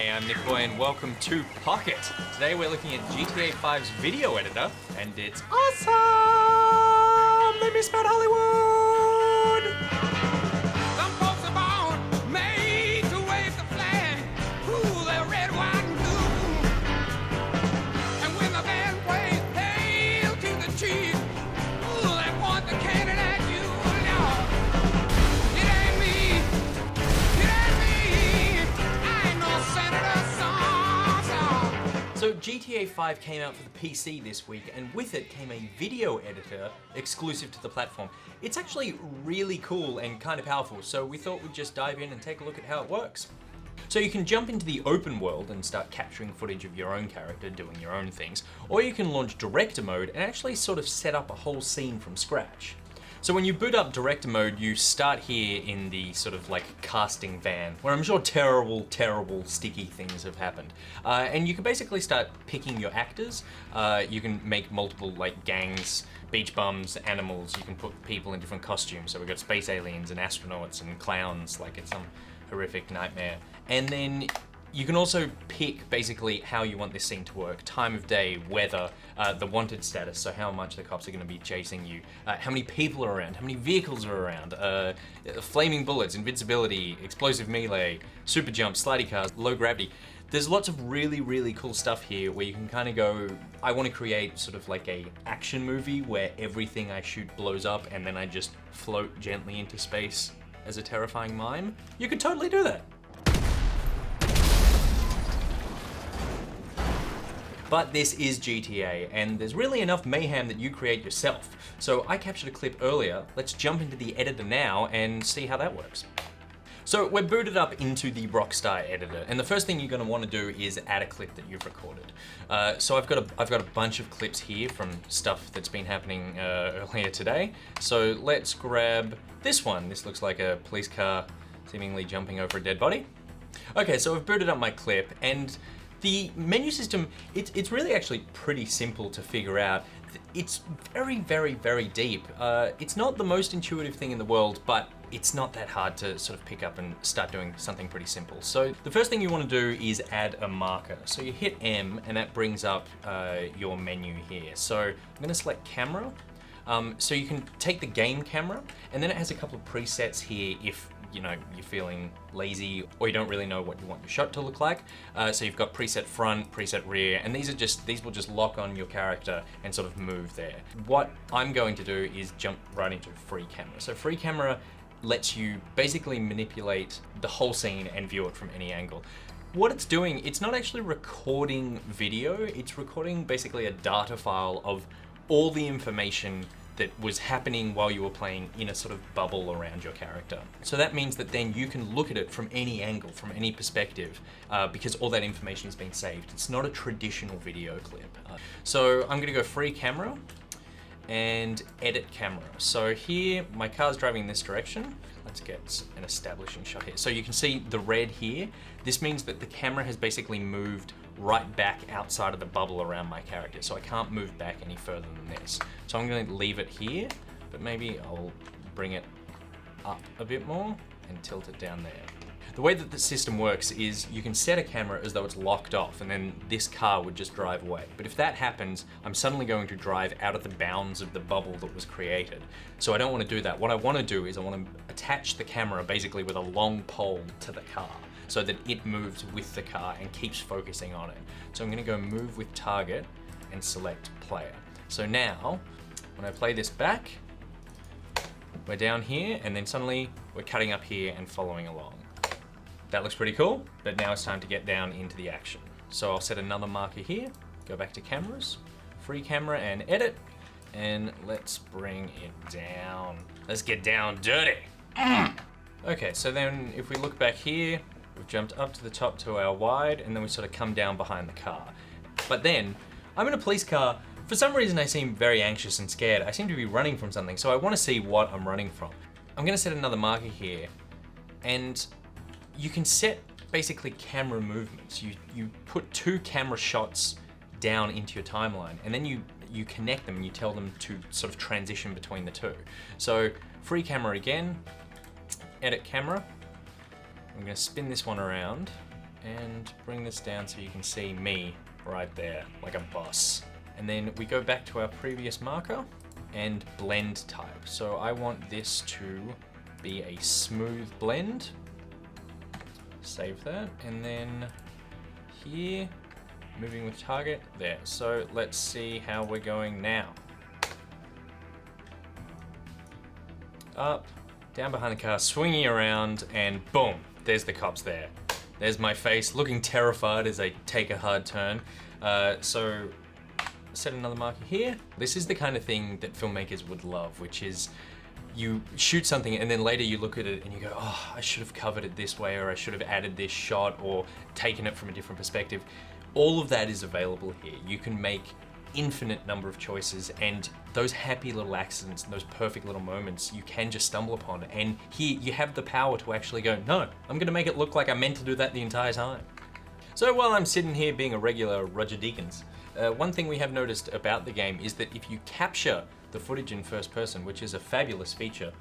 Hey, I'm NichBoy and welcome to Pocket. Today we're looking at GTA 5's video editor and it's awesome! Let me spout Hollywood! Some folks are born made to wave the flag. Ooh, they're red, white, and blue. And when the band plays Hail to the Chief, ooh, they point the cannon at you. No, it ain't me. It ain't me. I ain't no senator song. So GTA 5 came out for the PC this week and with it came a video editor exclusive to the platform. It's actually really cool and kind of powerful, so we thought we'd just dive in and take a look at how it works. So you can jump into the open world and start capturing footage of your own character doing your own things, or you can launch director mode and actually sort of set up a whole scene from scratch. So when you boot up director mode, you start here in the sort of like casting van, where I'm sure terrible, sticky things have happened. And you can basically start picking your actors. You can make multiple like gangs, beach bums, animals. You can put people in different costumes. So we've got space aliens and astronauts and clowns, like it's some horrific nightmare. And then you can also pick basically how you want this scene to work, time of day, weather, the wanted status, so how much the cops are gonna be chasing you, how many people are around, how many vehicles are around, flaming bullets, invincibility, explosive melee, super jump, slidey cars, low gravity. There's lots of really cool stuff here where you can kind of go, I want to create sort of like a action movie where everything I shoot blows up and then I just float gently into space as a terrifying mime. You could totally do that. But this is GTA, and there's really enough mayhem that you create yourself. So I captured a clip earlier. Let's jump into the editor now and see how that works. So we're booted up into the Rockstar editor, and the first thing you're going to want to do is add a clip that you've recorded. So I've got a bunch of clips here from stuff that's been happening earlier today. So let's grab this one. This looks like a police car seemingly jumping over a dead body. Okay, so I've booted up my clip, and the menu system, it's really actually pretty simple to figure out. It's very deep. It's not the most intuitive thing in the world, but it's not that hard to sort of pick up and start doing something pretty simple. So the first thing you want to do is add a marker. So you hit M and that brings up your menu here. So I'm gonna select camera. So you can take the game camera, and then it has a couple of presets here if you're feeling lazy or you don't really know what you want your shot to look like. So you've got preset front, preset rear, and these will just lock on your character and sort of move there. What I'm going to do is jump right into free camera. So free camera lets you basically manipulate the whole scene and view it from any angle. What it's doing, it's not actually recording video, it's recording basically a data file of all the information that was happening while you were playing in a sort of bubble around your character. So that means that then you can look at it from any angle, from any perspective, because all that information is being saved. It's not a traditional video clip. So I'm gonna go free camera and edit camera. So here, my car's driving in this direction. Let's get an establishing shot here. So you can see the red here. This means that the camera has basically moved right back outside of the bubble around my character. So I can't move back any further than this. So I'm gonna leave it here, but maybe I'll bring it up a bit more and tilt it down there. The way that the system works is you can set a camera as though it's locked off and then this car would just drive away. But if that happens, I'm suddenly going to drive out of the bounds of the bubble that was created. So I don't want to do that. What I want to do is I want to attach the camera basically with a long pole to the car so that it moves with the car and keeps focusing on it. So I'm going to go move with target and select player. So now, when I play this back, we're down here and then suddenly we're cutting up here and following along. That looks pretty cool, but now it's time to get down into the action. So I'll set another marker here, go back to cameras, free camera and edit, and let's bring it down. Let's get down dirty. Okay, so then if we look back here, we've jumped up to the top to our wide, and then we sort of come down behind the car. But then, I'm in a police car. For some reason I seem very anxious and scared. I seem to be running from something, so I want to see what I'm running from. I'm gonna set another marker here, and you can set basically camera movements. You put 2 camera shots down into your timeline, and then you connect them and you tell them to sort of transition between the 2. So free camera again, edit camera. I'm gonna spin this one around and bring this down so you can see me right there, like a boss. And then we go back to our previous marker and blend type. So I want this to be a smooth blend. Save that, and then here, moving with target, there. So let's see how we're going now. Up, down behind the car, swinging around, and boom, there's the cops there. There's my face, looking terrified as I take a hard turn. So set another marker here. This is the kind of thing that filmmakers would love, which is you shoot something and then later you look at it and you go, oh, I should have covered it this way, or I should have added this shot or taken it from a different perspective. All of that is available here. You can make infinite number of choices, and those happy little accidents and those perfect little moments you can just stumble upon. And here you have the power to actually go, no, I'm gonna make it look like I meant to do that the entire time. So while I'm sitting here being a regular Roger Deakins, one thing we have noticed about the game is that if you capture the footage in first person, which is a fabulous feature,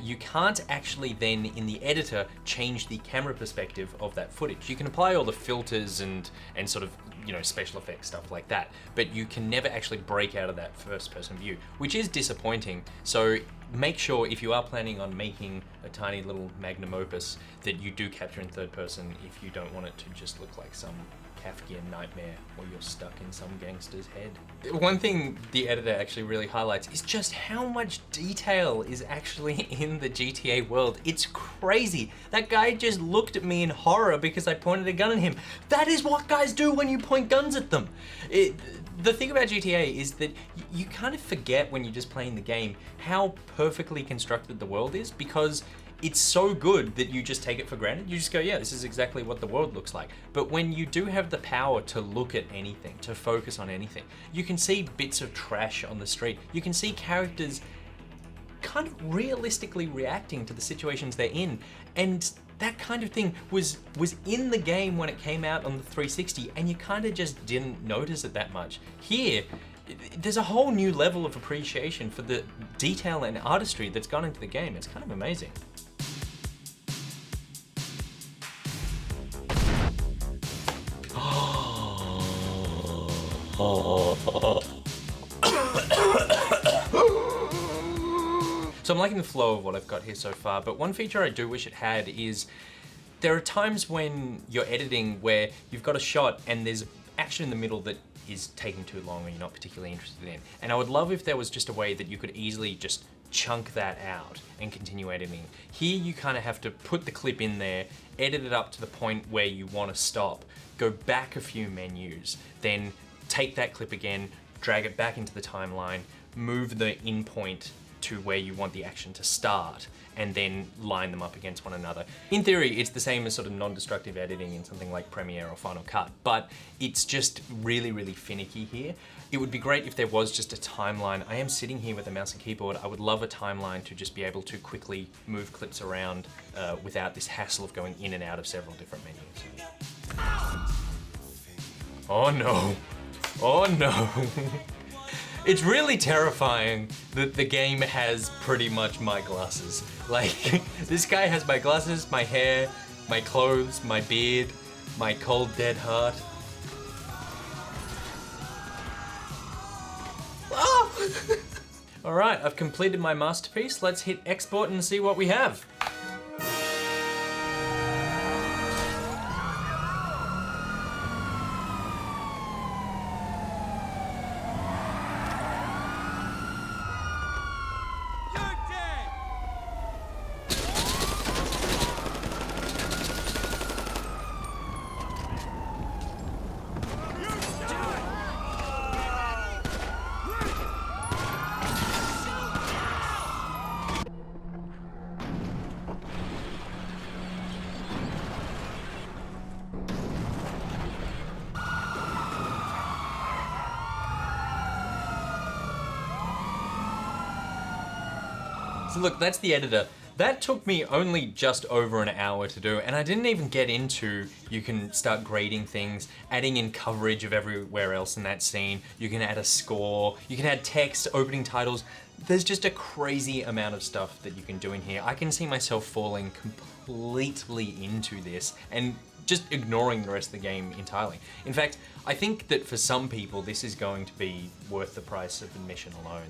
you can't actually then in the editor change the camera perspective of that footage. You can apply all the filters and sort of, you know, special effects, stuff like that, but you can never actually break out of that first person view, which is disappointing. So make sure if you are planning on making a tiny little magnum opus that you do capture in third person if you don't want it to just look like some Kafkian nightmare or you're stuck in some gangster's head. One thing the editor actually really highlights is just how much detail is actually in the GTA world. It's crazy. That guy just looked at me in horror because I pointed a gun at him. That is what guys do when you point guns at them. The thing about GTA is that you kind of forget when you're just playing the game how perfectly constructed the world is, because it's so good that you just take it for granted. You just go, yeah, this is exactly what the world looks like. But when you do have the power to look at anything, to focus on anything, you can see bits of trash on the street. You can see characters kind of realistically reacting to the situations they're in. And that kind of thing was in the game when it came out on the 360, and you kind of just didn't notice it that much. Here, there's a whole new level of appreciation for the detail and artistry that's gone into the game. It's kind of amazing. So I'm liking the flow of what I've got here so far, but one feature I do wish it had is there are times when you're editing where you've got a shot and there's action in the middle that is taking too long or you're not particularly interested in. And I would love if there was just a way that you could easily just chunk that out and continue editing. Here you kind of have to put the clip in there, edit it up to the point where you want to stop, go back a few menus, then take that clip again, drag it back into the timeline, move the in point to where you want the action to start, and then line them up against one another. In theory, it's the same as sort of non-destructive editing in something like Premiere or Final Cut, but it's just really, really finicky here. It would be great if there was just a timeline. I am sitting here with a mouse and keyboard. I would love a timeline to just be able to quickly move clips around without this hassle of going in and out of several different menus. Oh no. Oh no. It's really terrifying that the game has pretty much my glasses. Like, this guy has my glasses, my hair, my clothes, my beard, my cold dead heart. Oh! All right, I've completed my masterpiece. Let's hit export and see what we have. So look, that's the editor. That took me only just over an hour to do, and I didn't even get into, you can start grading things, adding in coverage of everywhere else in that scene, you can add a score, you can add text, opening titles. There's just a crazy amount of stuff that you can do in here. I can see myself falling completely into this and just ignoring the rest of the game entirely. In fact, I think that for some people, this is going to be worth the price of admission alone.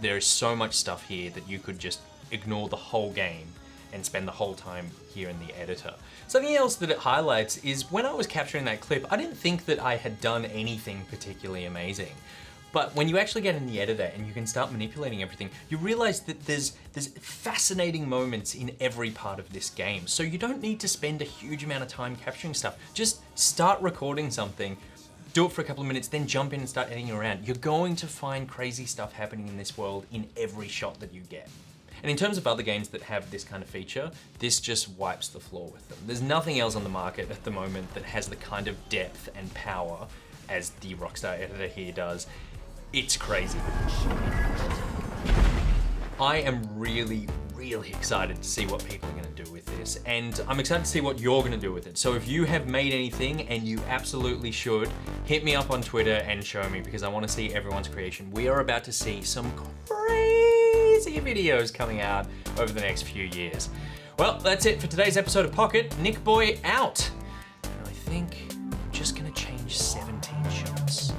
There is so much stuff here that you could just ignore the whole game and spend the whole time here in the editor. Something else that it highlights is when I was capturing that clip, I didn't think that I had done anything particularly amazing. But when you actually get in the editor and you can start manipulating everything, you realize that there's fascinating moments in every part of this game. So you don't need to spend a huge amount of time capturing stuff. Just start recording something, do it for a couple of minutes, then jump in and start editing around. You're going to find crazy stuff happening in this world in every shot that you get. And in terms of other games that have this kind of feature, this just wipes the floor with them. There's nothing else on the market at the moment that has the kind of depth and power as the Rockstar editor here does. It's crazy. I am really excited to see what people are gonna do with this, and I'm excited to see what you're gonna do with it. So if you have made anything, and you absolutely should, hit me up on Twitter and show me, because I wanna see everyone's creation. We are about to see some crazy videos coming out over the next few years. Well, that's it for today's episode of Pocket. NichBoy out. And I think I'm just gonna change 17 shots.